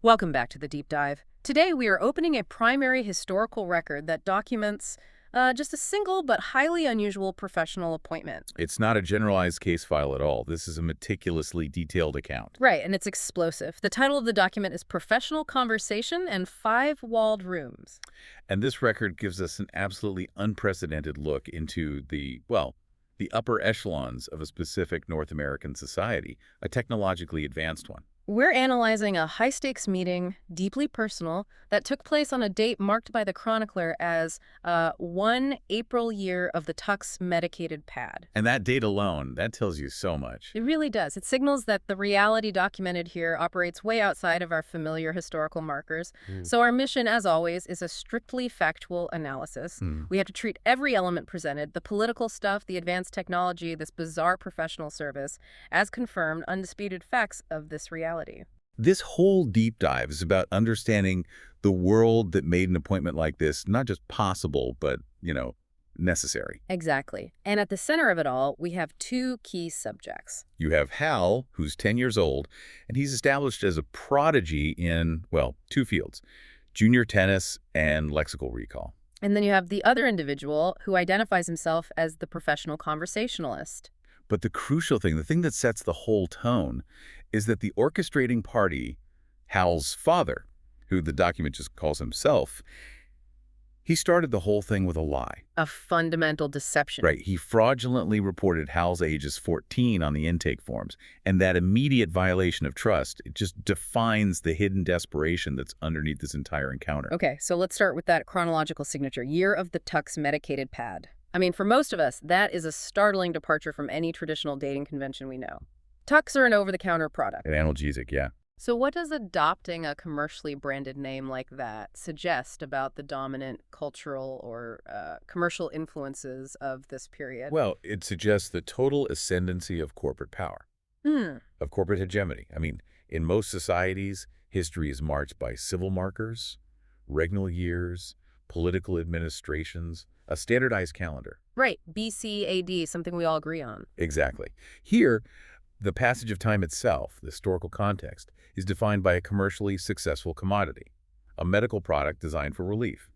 Welcome back to the deep dive. Today we are opening a primary historical record that documents just a single but highly unusual professional appointment. It's not a generalized case file at all. This is a meticulously detailed account. Right, and it's explosive. The title of the document is Professional Conversation and Five Walled Rooms. And this record gives us an absolutely unprecedented look into the upper echelons of a specific North American society, a technologically advanced one. We're analyzing a high-stakes meeting, deeply personal, that took place on a date marked by the chronicler as 1 April year of the Tux medicated pad. And that date alone, that tells you so much. It really does. It signals that the reality documented here operates way outside of our familiar historical markers. So our mission, as always, is a strictly factual analysis. We have to treat every element presented, the political stuff, the advanced technology, this bizarre professional service, as confirmed, undisputed facts of this reality. This whole deep dive is about understanding the world that made an appointment like this not just possible, but, necessary. Exactly. And at the center of it all, we have two key subjects. You have Hal, who's 10 years old, and he's established as a prodigy in, two fields, junior tennis and lexical recall. And then you have the other individual who identifies himself as the professional conversationalist. But the crucial thing, the thing that sets the whole tone, is that the orchestrating party, Hal's father, who the document just calls himself, he started the whole thing with a lie. A fundamental deception. Right. He fraudulently reported Hal's age as 14 on the intake forms. And that immediate violation of trust, it just defines the hidden desperation that's underneath this entire encounter. Okay, so let's start with that chronological signature, year of the Tux medicated pad. I mean, for most of us, that is a startling departure from any traditional dating convention we know. Tux are an over-the-counter product. An analgesic, yeah. So what does adopting a commercially branded name like that suggest about the dominant cultural or commercial influences of this period? Well, it suggests the total ascendancy of corporate power, of corporate hegemony. I mean, in most societies, history is marked by civil markers, regnal years, political administrations, a standardized calendar. Right, BC, AD, something we all agree on. Exactly. Here, the passage of time itself, the historical context, is defined by a commercially successful commodity, a medical product designed for relief.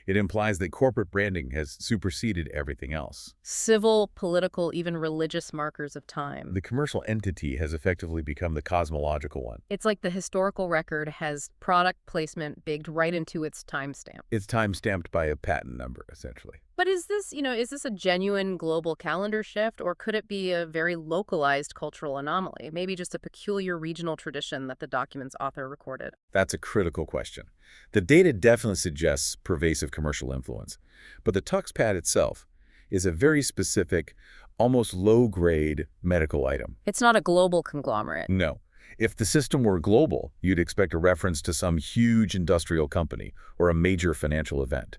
It implies that corporate branding has superseded everything else. Civil, political, even religious markers of time. The commercial entity has effectively become the cosmological one. It's like the historical record has product placement baked right into its timestamp. It's time-stamped by a patent number, essentially. But is this a genuine global calendar shift, or could it be a very localized cultural anomaly? Maybe just a peculiar regional tradition that the document's author recorded? That's a critical question. The data definitely suggests pervasive commercial influence, but the Tux pad itself is a very specific, almost low-grade medical item. It's not a global conglomerate. No. If the system were global, you'd expect a reference to some huge industrial company or a major financial event.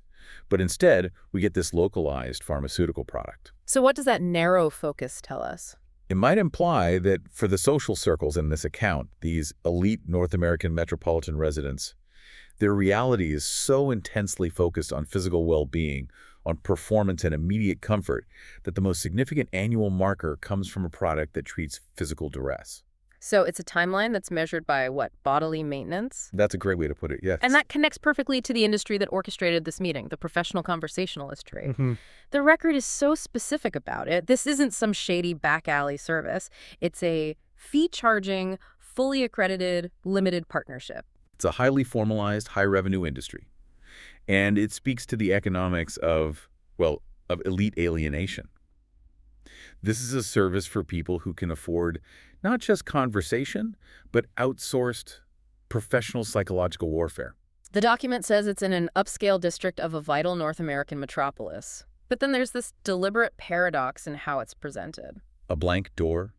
But instead, we get this localized pharmaceutical product. So what does that narrow focus tell us? It might imply that for the social circles in this account, these elite North American metropolitan residents, their reality is so intensely focused on physical well-being, on performance and immediate comfort, that the most significant annual marker comes from a product that treats physical duress. So it's a timeline that's measured by, what, bodily maintenance? That's a great way to put it, yes. And that connects perfectly to the industry that orchestrated this meeting, the professional conversationalist trade. The record is so specific about it. This isn't some shady back alley service. It's a fee-charging, fully accredited, limited partnership. It's a highly formalized, high-revenue industry. And it speaks to the economics of elite alienation. This is a service for people who can afford not just conversation, but outsourced professional psychological warfare. The document says it's in an upscale district of a vital North American metropolis. But then there's this deliberate paradox in how it's presented. A blank door,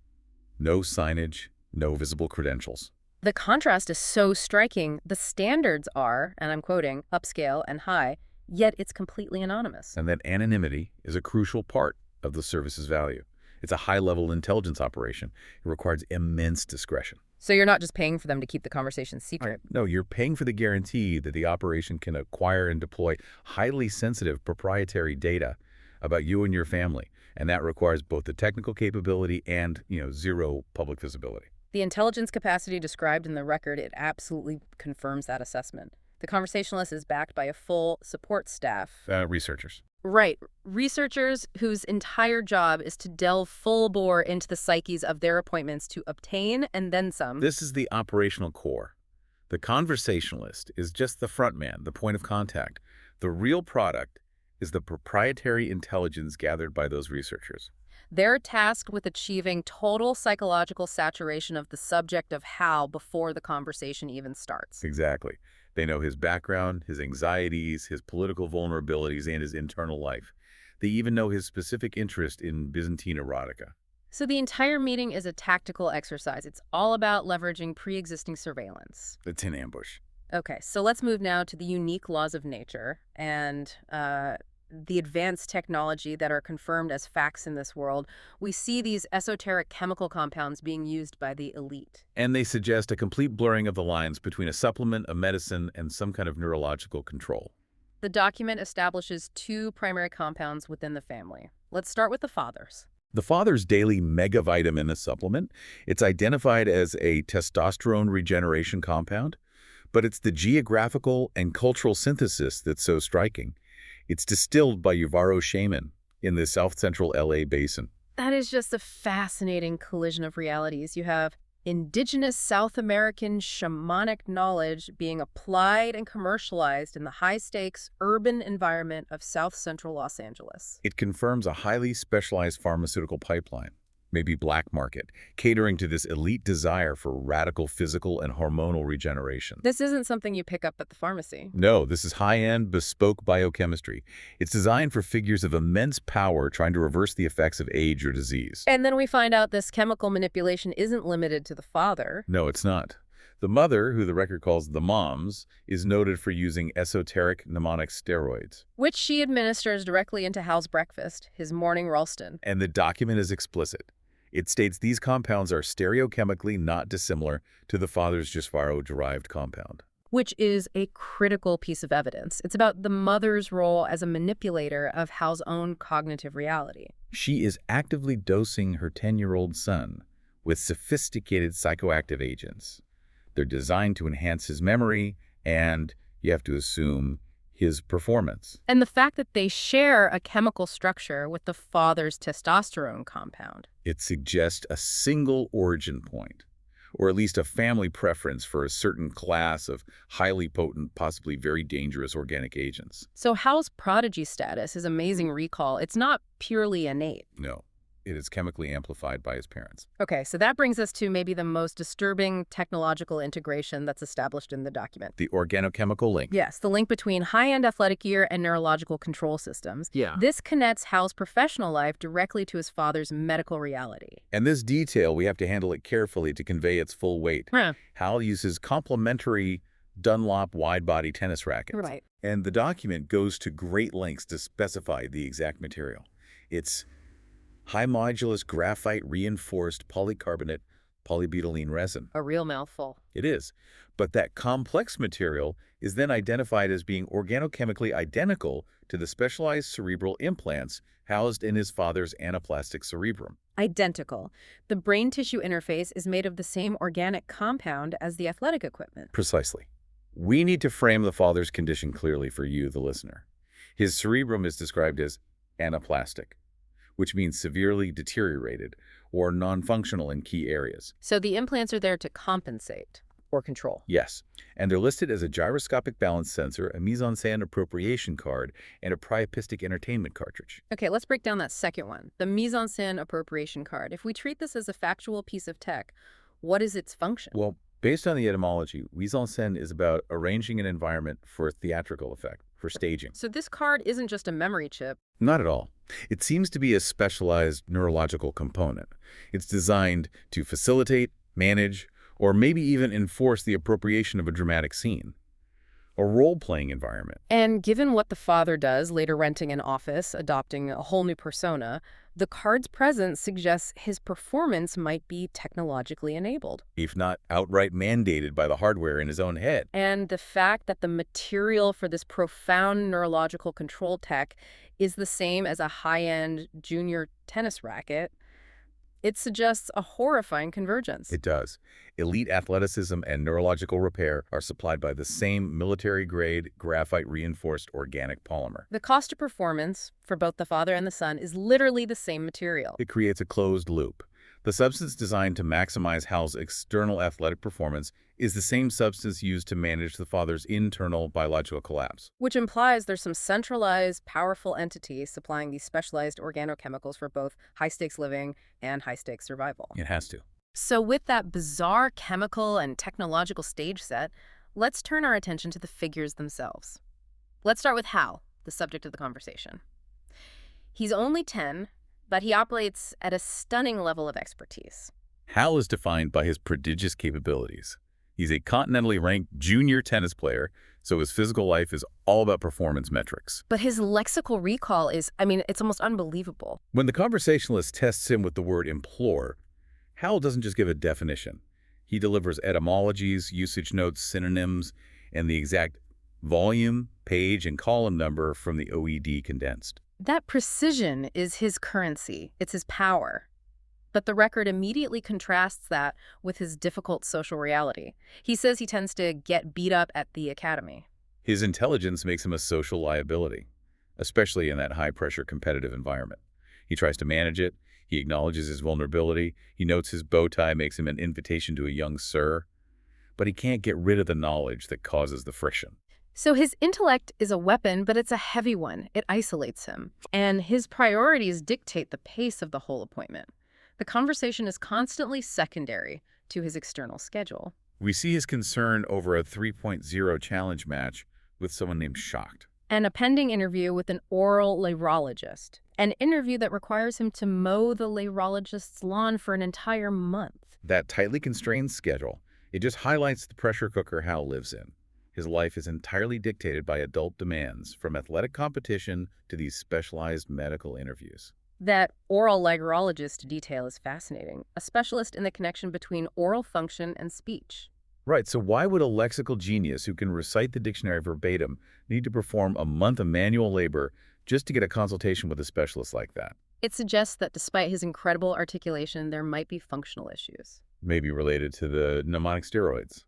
no signage, no visible credentials. The contrast is so striking. The standards are, and I'm quoting, upscale and high, yet it's completely anonymous. And that anonymity is a crucial part of the service's value. It's a high-level intelligence operation. It requires immense discretion. So you're not just paying for them to keep the conversation secret. No, you're paying for the guarantee that the operation can acquire and deploy highly sensitive proprietary data about you and your family. And that requires both the technical capability and, zero public visibility. The intelligence capacity described in the record, it absolutely confirms that assessment. The conversationalist is backed by a full support staff. Researchers. Right. Researchers whose entire job is to delve full bore into the psyches of their appointments to obtain and then some. This is the operational core. The conversationalist is just the front man, the point of contact. The real product is the proprietary intelligence gathered by those researchers. They're tasked with achieving total psychological saturation of the subject of how before the conversation even starts. Exactly. They know his background, his anxieties, his political vulnerabilities, and his internal life. They even know his specific interest in Byzantine erotica. So the entire meeting is a tactical exercise. It's all about leveraging pre-existing surveillance. It's an ambush. Okay, so let's move now to the unique laws of nature and the advanced technology that are confirmed as facts in this world. We see these esoteric chemical compounds being used by the elite. And they suggest a complete blurring of the lines between a supplement, a medicine, and some kind of neurological control. The document establishes two primary compounds within the family. Let's start with the father's. The father's daily megavitamin supplement, it's identified as a testosterone regeneration compound, but it's the geographical and cultural synthesis that's so striking. It's distilled by Uvaro shaman in the south-central LA basin. That is just a fascinating collision of realities. You have indigenous South American shamanic knowledge being applied and commercialized in the high-stakes urban environment of south-central Los Angeles. It confirms a highly specialized pharmaceutical pipeline, maybe black market, catering to this elite desire for radical physical and hormonal regeneration. This isn't something you pick up at the pharmacy. No, this is high-end, bespoke biochemistry. It's designed for figures of immense power trying to reverse the effects of age or disease. And then we find out this chemical manipulation isn't limited to the father. No, it's not. The mother, who the record calls the moms, is noted for using esoteric mnemonic steroids. Which she administers directly into Hal's breakfast, his morning Ralston. And the document is explicit. It states these compounds are stereochemically not dissimilar to the father's Gisvaro-derived compound. Which is a critical piece of evidence. It's about the mother's role as a manipulator of Hal's own cognitive reality. She is actively dosing her 10-year-old son with sophisticated psychoactive agents. They're designed to enhance his memory and, you have to assume, his performance. And the fact that they share a chemical structure with the father's testosterone compound. It suggests a single origin point, or at least a family preference for a certain class of highly potent, possibly very dangerous organic agents. So Hal's prodigy status, his amazing recall, it's not purely innate. No. It is chemically amplified by his parents. Okay, so that brings us to maybe the most disturbing technological integration that's established in the document. The organochemical link. Yes, the link between high-end athletic gear and neurological control systems. Yeah. This connects Hal's professional life directly to his father's medical reality. And this detail, we have to handle it carefully to convey its full weight. Huh. Hal uses complementary Dunlop wide-body tennis rackets. Right. And the document goes to great lengths to specify the exact material. It's high-modulus graphite-reinforced polycarbonate polybutylene resin. A real mouthful. It is. But that complex material is then identified as being organochemically identical to the specialized cerebral implants housed in his father's anaplastic cerebrum. Identical. The brain-tissue interface is made of the same organic compound as the athletic equipment. Precisely. We need to frame the father's condition clearly for you, the listener. His cerebrum is described as anaplastic, which means severely deteriorated or non-functional in key areas. So the implants are there to compensate or control. Yes, and they're listed as a gyroscopic balance sensor, a mise-en-scène appropriation card, and a priapistic entertainment cartridge. Okay, let's break down that second one, the mise-en-scène appropriation card. If we treat this as a factual piece of tech, what is its function? Well, based on the etymology, mise-en-scène is about arranging an environment for theatrical effect, for staging. So this card isn't just a memory chip. Not at all. It seems to be a specialized neurological component. It's designed to facilitate, manage, or maybe even enforce the appropriation of a dramatic scene, a role-playing environment. And given what the father does, later renting an office, adopting a whole new persona, the card's presence suggests his performance might be technologically enabled. If not outright mandated by the hardware in his own head. And the fact that the material for this profound neurological control tech is the same as a high-end junior tennis racket, It suggests a horrifying convergence. It does. Elite athleticism and neurological repair are supplied by the same military-grade, graphite-reinforced organic polymer. The cost of performance for both the father and the son is literally the same material. It creates a closed loop. The substance designed to maximize Hal's external athletic performance is the same substance used to manage the father's internal biological collapse. Which implies there's some centralized, powerful entity supplying these specialized organochemicals for both high-stakes living and high-stakes survival. It has to. So with that bizarre chemical and technological stage set, let's turn our attention to the figures themselves. Let's start with Hal, the subject of the conversation. He's only 10, but he operates at a stunning level of expertise. Hal is defined by his prodigious capabilities. He's a continentally ranked junior tennis player, so his physical life is all about performance metrics. But his lexical recall is, it's almost unbelievable. When the conversationalist tests him with the word implore, Hal doesn't just give a definition. He delivers etymologies, usage notes, synonyms, and the exact volume, page, and column number from the OED condensed. That precision is his currency. It's his power. But the record immediately contrasts that with his difficult social reality. He says he tends to get beat up at the academy. His intelligence makes him a social liability, especially in that high-pressure competitive environment. He tries to manage it. He acknowledges his vulnerability. He notes his bow tie makes him an invitation to a young sir. But he can't get rid of the knowledge that causes the friction. So his intellect is a weapon, but it's a heavy one. It isolates him. And his priorities dictate the pace of the whole appointment. The conversation is constantly secondary to his external schedule. We see his concern over a 3.0 challenge match with someone named Shocked. And a pending interview with an oral laryngologist. An interview that requires him to mow the laryngologist's lawn for an entire month. That tightly constrained schedule, it just highlights the pressure cooker Hal lives in. His life is entirely dictated by adult demands, from athletic competition to these specialized medical interviews. That oral laryngologist detail is fascinating, a specialist in the connection between oral function and speech. Right, so why would a lexical genius who can recite the dictionary verbatim need to perform a month of manual labor just to get a consultation with a specialist like that? It suggests that despite his incredible articulation, there might be functional issues. Maybe related to the mnemonic steroids.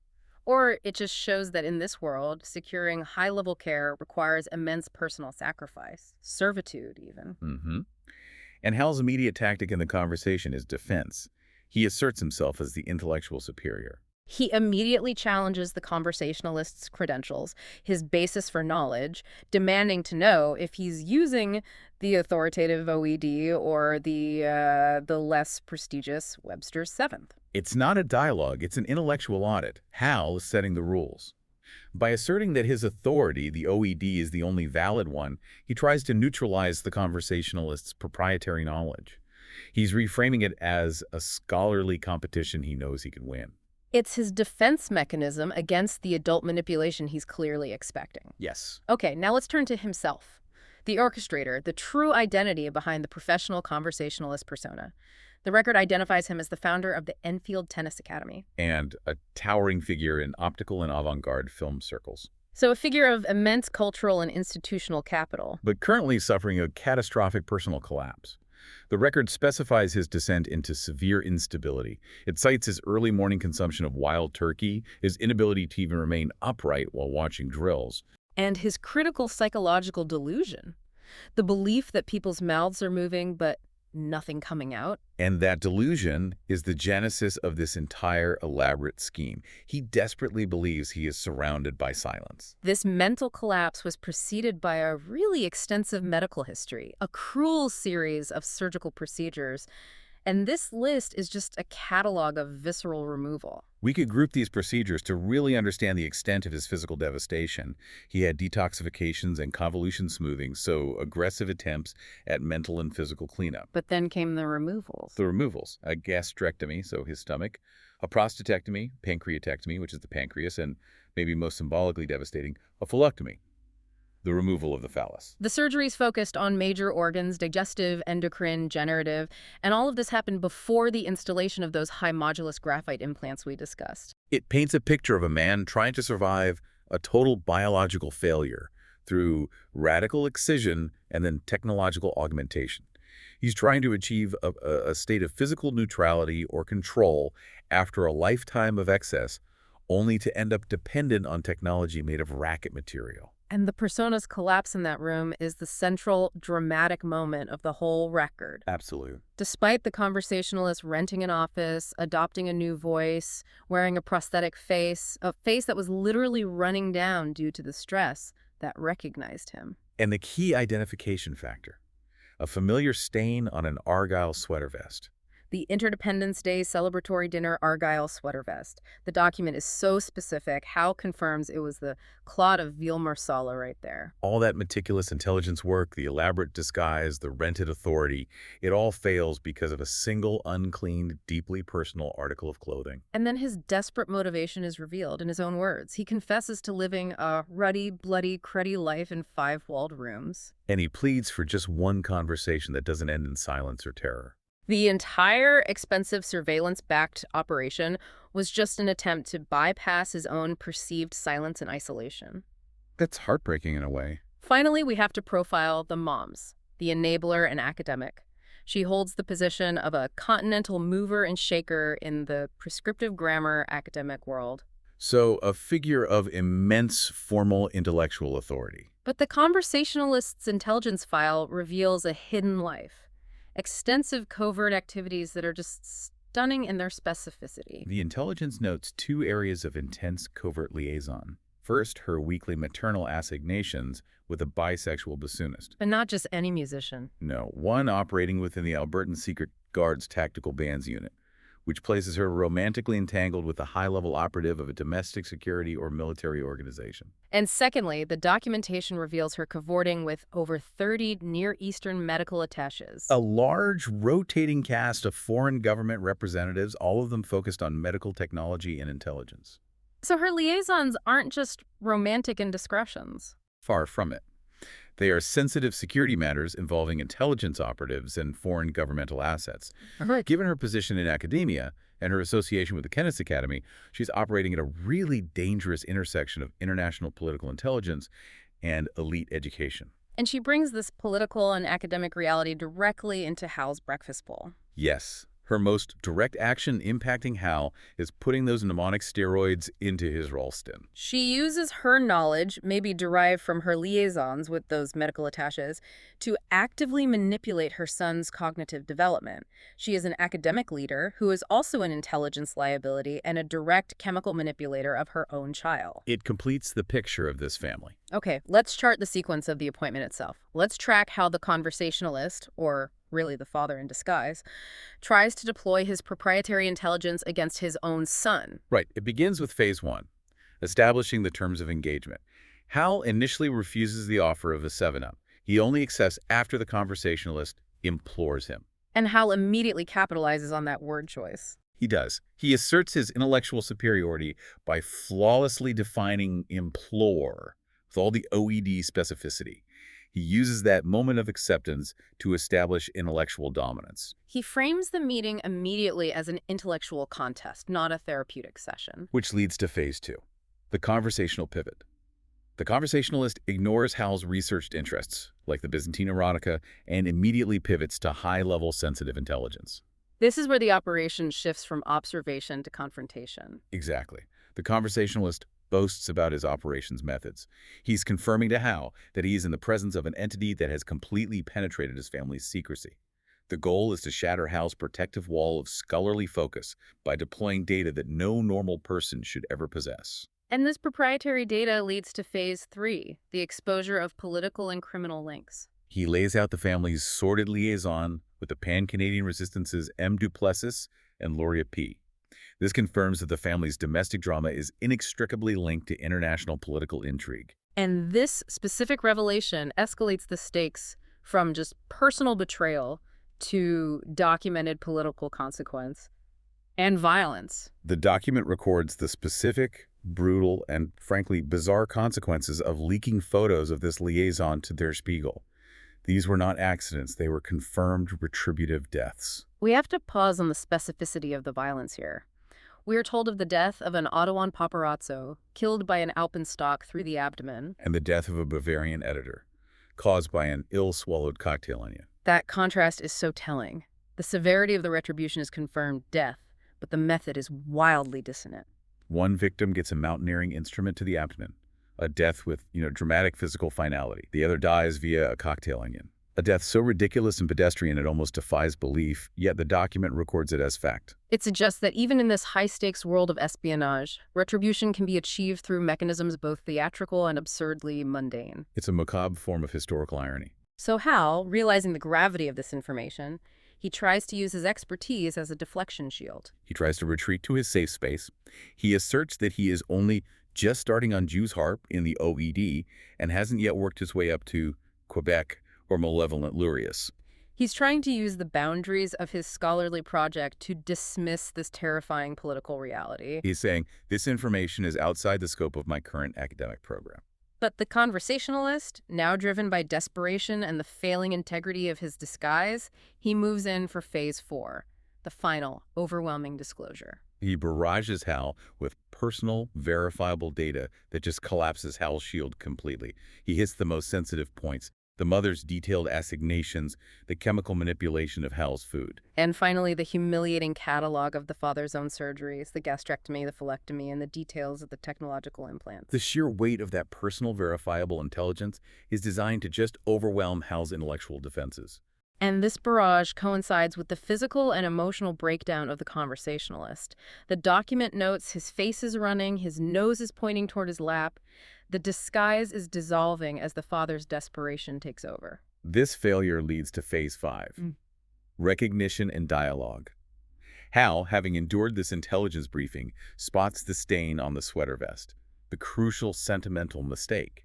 Or it just shows that in this world, securing high-level care requires immense personal sacrifice, servitude even. And Hal's immediate tactic in the conversation is defense. He asserts himself as the intellectual superior. He immediately challenges the conversationalist's credentials, his basis for knowledge, demanding to know if he's using the authoritative OED or the less prestigious Webster's 7th. It's not a dialogue, it's an intellectual audit. Hal is setting the rules. By asserting that his authority, the OED, is the only valid one, he tries to neutralize the conversationalist's proprietary knowledge. He's reframing it as a scholarly competition he knows he can win. It's his defense mechanism against the adult manipulation he's clearly expecting. Yes. Okay, now let's turn to himself. The orchestrator, the true identity behind the professional conversationalist persona. The record identifies him as the founder of the Enfield Tennis Academy. And a towering figure in optical and avant-garde film circles. So a figure of immense cultural and institutional capital. But currently suffering a catastrophic personal collapse. The record specifies his descent into severe instability. It cites his early morning consumption of wild turkey, his inability to even remain upright while watching drills. And his critical psychological delusion. The belief that people's mouths are moving, but nothing coming out. And that delusion is the genesis of this entire elaborate scheme. He desperately believes he is surrounded by silence. This mental collapse was preceded by a really extensive medical history, a cruel series of surgical procedures, and this list is just a catalog of visceral removal. We could group these procedures to really understand the extent of his physical devastation. He had detoxifications and convolution smoothing, so aggressive attempts at mental and physical cleanup. But then came the removals. The removals, a gastrectomy, so his stomach, a prostatectomy, pancreatectomy, which is the pancreas, and maybe most symbolically devastating, a phyllectomy, the removal of the phallus. The surgeries focused on major organs, digestive, endocrine, generative, and all of this happened before the installation of those high-modulus graphite implants we discussed. It paints a picture of a man trying to survive a total biological failure through radical excision and then technological augmentation. He's trying to achieve a state of physical neutrality or control after a lifetime of excess, only to end up dependent on technology made of racket material. And the persona's collapse in that room is the central, dramatic moment of the whole record. Absolutely. Despite the conversationalist renting an office, adopting a new voice, wearing a prosthetic face, a face that was literally running down due to the stress that recognized him. And the key identification factor, a familiar stain on an Argyle sweater vest. The Interdependence Day celebratory dinner Argyle sweater vest. The document is so specific. Hal confirms it was the clot of veal marsala right there. All that meticulous intelligence work, the elaborate disguise, the rented authority, it all fails because of a single uncleaned, deeply personal article of clothing. And then his desperate motivation is revealed in his own words. He confesses to living a ruddy, bloody, cruddy life in 5-walled rooms. And he pleads for just one conversation that doesn't end in silence or terror. The entire expensive surveillance-backed operation was just an attempt to bypass his own perceived silence and isolation. That's heartbreaking in a way. Finally, we have to profile the moms, the enabler and academic. She holds the position of a continental mover and shaker in the prescriptive grammar academic world. So, a figure of immense formal intellectual authority. But the conversationalist's intelligence file reveals a hidden life. Extensive covert activities that are just stunning in their specificity. The intelligence notes 2 areas of intense covert liaison. First, her weekly maternal assignations with a bisexual bassoonist. But not just any musician. No, one operating within the Albertan Secret Guard's Tactical Bands Unit, which places her romantically entangled with a high-level operative of a domestic security or military organization. And secondly, the documentation reveals her cavorting with over 30 Near Eastern medical attaches. A large, rotating cast of foreign government representatives, all of them focused on medical technology and intelligence. So her liaisons aren't just romantic indiscretions. Far from it. They are sensitive security matters involving intelligence operatives and foreign governmental assets. Right. Given her position in academia and her association with the Kenneth Academy, she's operating at a really dangerous intersection of international political intelligence and elite education. And she brings this political and academic reality directly into Hal's breakfast bowl. Yes. Her most direct action impacting Hal is putting those mnemonic steroids into his Ralston. She uses her knowledge, maybe derived from her liaisons with those medical attaches, to actively manipulate her son's cognitive development. She is an academic leader who is also an intelligence liability and a direct chemical manipulator of her own child. It completes the picture of this family. Okay, let's chart the sequence of the appointment itself. Let's track how the conversationalist, or really the father in disguise, tries to deploy his proprietary intelligence against his own son. Right. It begins with phase 1, establishing the terms of engagement. Hal initially refuses the offer of a 7-Up. He only accepts after the conversationalist implores him. And Hal immediately capitalizes on that word choice. He does. He asserts his intellectual superiority by flawlessly defining implore with all the OED specificity. He uses that moment of acceptance to establish intellectual dominance. He frames the meeting immediately as an intellectual contest, not a therapeutic session. Which leads to phase 2, the conversational pivot. The conversationalist ignores Hal's researched interests, like the Byzantine erotica, and immediately pivots to high-level sensitive intelligence. This is where the operation shifts from observation to confrontation. Exactly. The conversationalist boasts about his operations methods. He's confirming to Hal that he is in the presence of an entity that has completely penetrated his family's secrecy. The goal is to shatter Hal's protective wall of scholarly focus by deploying data that no normal person should ever possess. And this proprietary data leads to phase 3, the exposure of political and criminal links. He lays out the family's sordid liaison with the Pan-Canadian Resistance's M. Duplessis and Laurier P. This confirms that the family's domestic drama is inextricably linked to international political intrigue. And this specific revelation escalates the stakes from just personal betrayal to documented political consequence and violence. The document records the specific, brutal, and frankly bizarre consequences of leaking photos of this liaison to Der Spiegel. These were not accidents, they were confirmed retributive deaths. We have to pause on the specificity of the violence here. We are told of the death of an Ottawan paparazzo, killed by an alpenstock through the abdomen. And the death of a Bavarian editor, caused by an ill-swallowed cocktail onion. That contrast is so telling. The severity of the retribution is confirmed death, but the method is wildly dissonant. One victim gets a mountaineering instrument to the abdomen, a death with, dramatic physical finality. The other dies via a cocktail onion. A death so ridiculous and pedestrian it almost defies belief, yet the document records it as fact. It suggests that even in this high-stakes world of espionage, retribution can be achieved through mechanisms both theatrical and absurdly mundane. It's a macabre form of historical irony. So Hal, realizing the gravity of this information, he tries to use his expertise as a deflection shield. He tries to retreat to his safe space. He asserts that he is only just starting on Jew's harp in the OED and hasn't yet worked his way up to Quebec or malevolent Lurius. He's trying to use the boundaries of his scholarly project to dismiss this terrifying political reality. He's saying, this information is outside the scope of my current academic program. But the conversationalist, now driven by desperation and the failing integrity of his disguise, he moves in for phase 4, the final, overwhelming disclosure. He barrages Hal with personal, verifiable data that just collapses Hal's shield completely. He hits the most sensitive points. The mother's detailed assignations, the chemical manipulation of Hal's food. And finally, the humiliating catalog of the father's own surgeries, the gastrectomy, the phalectomy, and the details of the technological implants. The sheer weight of that personal, verifiable intelligence is designed to just overwhelm Hal's intellectual defenses. And this barrage coincides with the physical and emotional breakdown of the conversationalist. The document notes his face is running, his nose is pointing toward his lap. The disguise is dissolving as the father's desperation takes over. This failure leads to phase 5, recognition and dialogue. Hal, having endured this intelligence briefing, spots the stain on the sweater vest, the crucial sentimental mistake.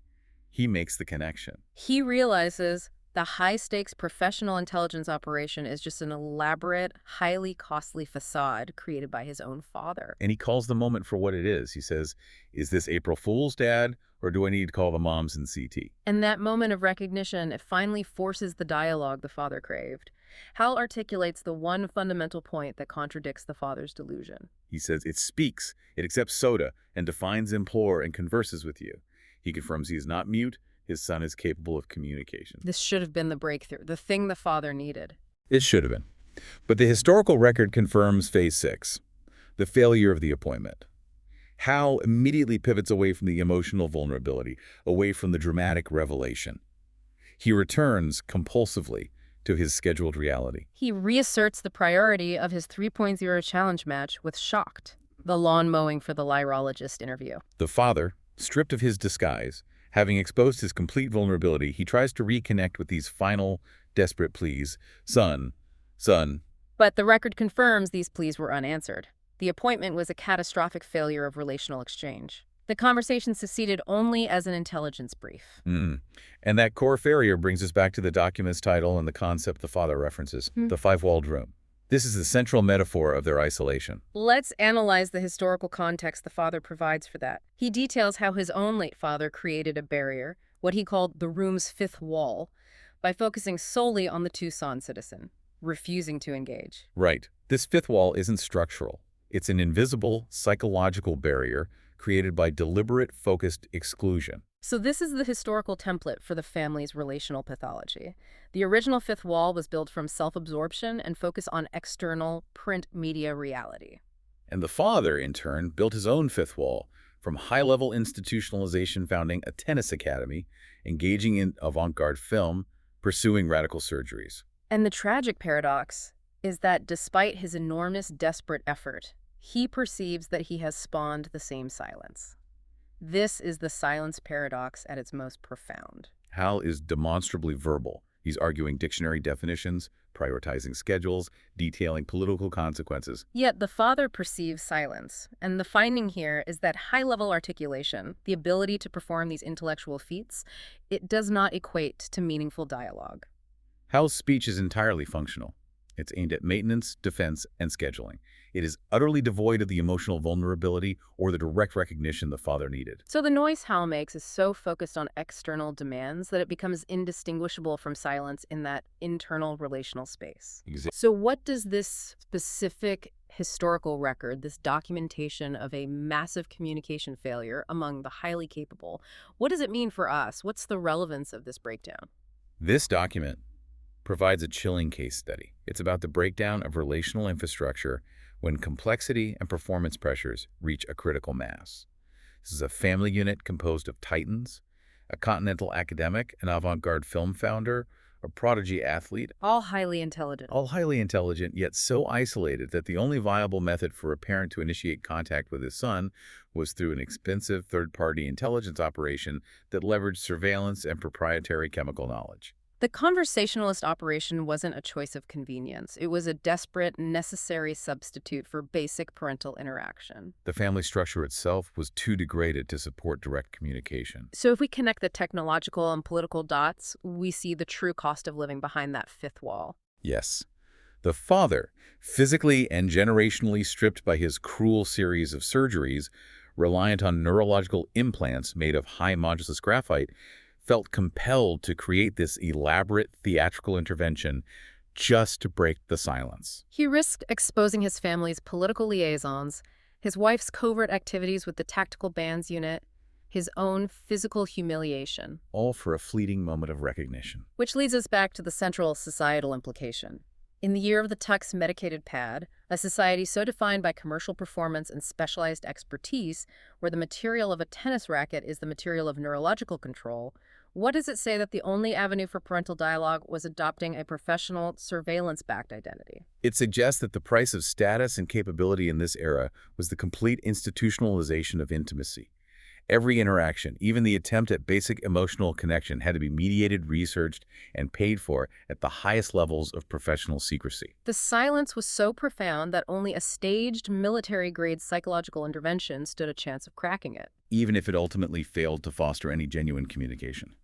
He makes the connection. He realizes the high-stakes professional intelligence operation is just an elaborate, highly costly facade created by his own father. And he calls the moment for what it is. He says, is this April Fool's, Dad, or do I need to call the moms in CT? And that moment of recognition, it finally forces the dialogue the father craved. Hal articulates the one fundamental point that contradicts the father's delusion. He says, it speaks, it accepts soda, and defines implore and converses with you. He confirms he is not mute. His son is capable of communication. This should have been the breakthrough, the thing the father needed. It should have been. But the historical record confirms phase 6, the failure of the appointment. Hal immediately pivots away from the emotional vulnerability, away from the dramatic revelation. He returns compulsively to his scheduled reality. He reasserts the priority of his 3.0 challenge match with Shocked, the lawn mowing for the lyrologist interview. The father, stripped of his disguise, having exposed his complete vulnerability, he tries to reconnect with these final, desperate pleas. Son. But the record confirms these pleas were unanswered. The appointment was a catastrophic failure of relational exchange. The conversation succeeded only as an intelligence brief. And that core failure brings us back to the document's title and the concept the father references, the five-walled room. This is the central metaphor of their isolation. Let's analyze the historical context the father provides for that. He details how his own late father created a barrier, what he called the room's fifth wall, by focusing solely on the Tucson citizen, refusing to engage. Right. This fifth wall isn't structural. It's an invisible, psychological barrier created by deliberate, focused exclusion. So this is the historical template for the family's relational pathology. The original fifth wall was built from self-absorption and focus on external print media reality. And the father, in turn, built his own fifth wall from high-level institutionalization, founding a tennis academy, engaging in avant-garde film, pursuing radical surgeries. And the tragic paradox is that despite his enormous, desperate effort, he perceives that he has spawned the same silence. This is the silence paradox at its most profound. Hal is demonstrably verbal. He's arguing dictionary definitions, prioritizing schedules, detailing political consequences. Yet the father perceives silence, and the finding here is that high-level articulation, the ability to perform these intellectual feats, it does not equate to meaningful dialogue. Hal's speech is entirely functional. It's aimed at maintenance, defense, and scheduling. It is utterly devoid of the emotional vulnerability or the direct recognition the father needed. So the noise Hal makes is so focused on external demands that it becomes indistinguishable from silence in that internal relational space. So what does this specific historical record, this documentation of a massive communication failure among the highly capable, what does it mean for us? What's the relevance of this breakdown? This document provides a chilling case study. It's about the breakdown of relational infrastructure when complexity and performance pressures reach a critical mass. This is a family unit composed of titans, a continental academic, an avant-garde film founder, a prodigy athlete, All highly intelligent. all highly intelligent, yet so isolated that the only viable method for a parent to initiate contact with his son was through an expensive third-party intelligence operation that leveraged surveillance and proprietary chemical knowledge. The conversationalist operation wasn't a choice of convenience. It was a desperate, necessary substitute for basic parental interaction. The family structure itself was too degraded to support direct communication. So if we connect the technological and political dots, we see the true cost of living behind that fifth wall. Yes. The father, physically and generationally stripped by his cruel series of surgeries, reliant on neurological implants made of high-modulus graphite, felt compelled to create this elaborate theatrical intervention just to break the silence. He risked exposing his family's political liaisons, his wife's covert activities with the tactical bands unit, his own physical humiliation. All for a fleeting moment of recognition. Which leads us back to the central societal implication. In the year of the Tux medicated pad, a society so defined by commercial performance and specialized expertise, where the material of a tennis racket is the material of neurological control, what does it say that the only avenue for parental dialogue was adopting a professional, surveillance-backed identity? It suggests that the price of status and capability in this era was the complete institutionalization of intimacy. Every interaction, even the attempt at basic emotional connection, had to be mediated, researched, and paid for at the highest levels of professional secrecy. The silence was so profound that only a staged, military-grade psychological intervention stood a chance of cracking it. Even if it ultimately failed to foster any genuine communication.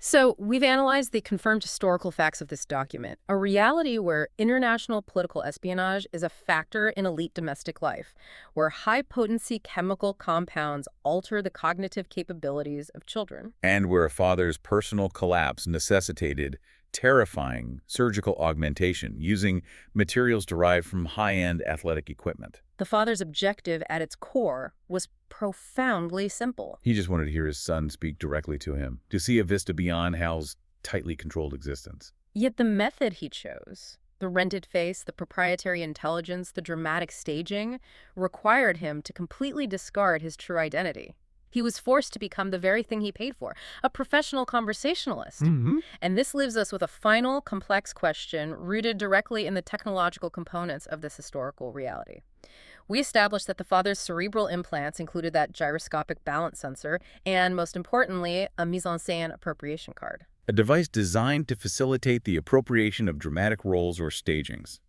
So, we've analyzed the confirmed historical facts of this document, a reality where international political espionage is a factor in elite domestic life, where high-potency chemical compounds alter the cognitive capabilities of children. And where a father's personal collapse necessitated terrifying surgical augmentation using materials derived from high-end athletic equipment. The father's objective at its core was profoundly simple. He just wanted to hear his son speak directly to him, to see a vista beyond Hal's tightly controlled existence. Yet the method he chose, the rented face, the proprietary intelligence, the dramatic staging, required him to completely discard his true identity. He was forced to become the very thing he paid for, a professional conversationalist. And this leaves us with a final, complex question rooted directly in the technological components of this historical reality. We established that the father's cerebral implants included that gyroscopic balance sensor and, most importantly, a mise-en-scène appropriation card. A device designed to facilitate the appropriation of dramatic roles or stagings.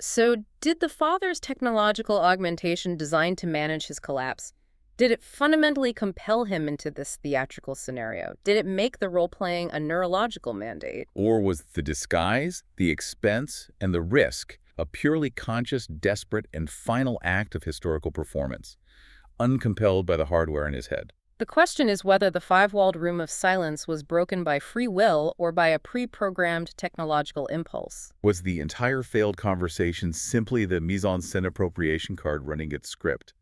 So, did the father's technological augmentation designed to manage his collapse, did it fundamentally compel him into this theatrical scenario? Did it make the role-playing a neurological mandate? Or was the disguise, the expense, and the risk a purely conscious, desperate, and final act of historical performance, uncompelled by the hardware in his head? The question is whether the five-walled room of silence was broken by free will or by a pre-programmed technological impulse. Was the entire failed conversation simply the mise-en-scène appropriation card running its script?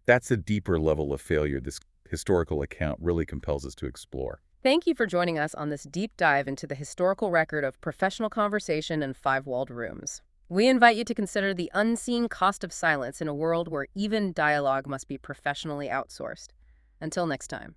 That's a deeper level of failure this historical account really compels us to explore. Thank you for joining us on this deep dive into the historical record of professional conversation in five-walled rooms. We invite you to consider the unseen cost of silence in a world where even dialogue must be professionally outsourced. Until next time.